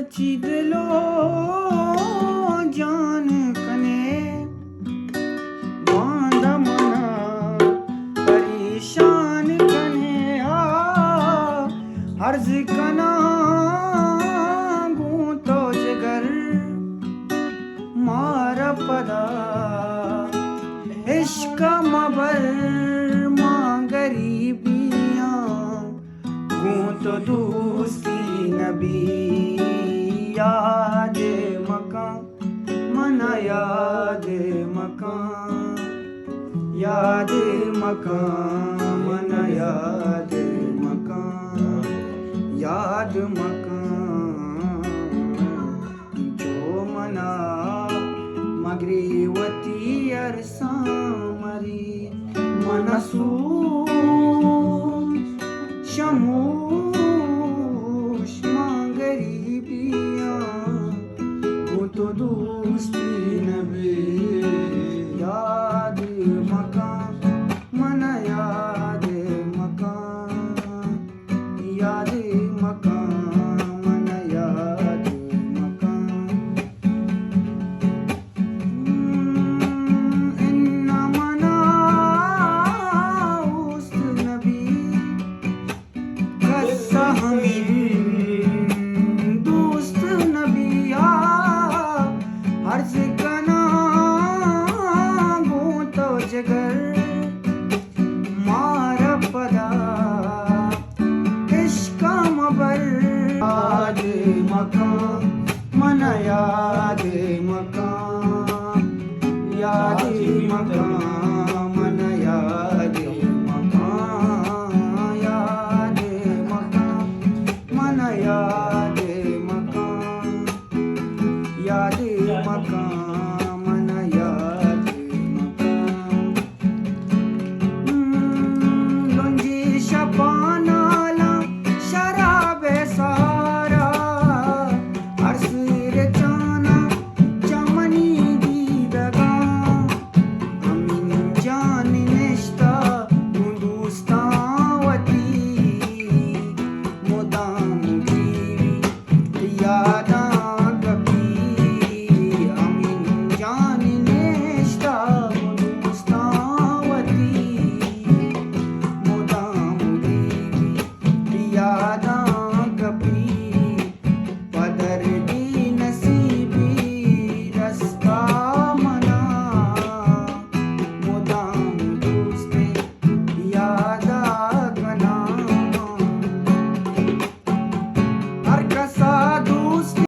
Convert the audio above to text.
रची दिलो जान कने बांध मना परेशान कने हर्ज कना गूंतो जिगर मार पदा इश्क मबर मां गरीबियां गूंतो दोस्ती नबी याद मकां मना याद मकां मना याद मकां जो मना मगरीवती अरसा मरी मनसू शमूश मां गरीबियां वो तो दोस्ती नबी याद मकां मना याद मकां मना याद मकां इन्ना मना उस नबी दोस्त नबिया हर्ज कना गूंतो जिगर मार पदा इश्क मबर याद मकां मना याद मकां मना याद मकां मना याद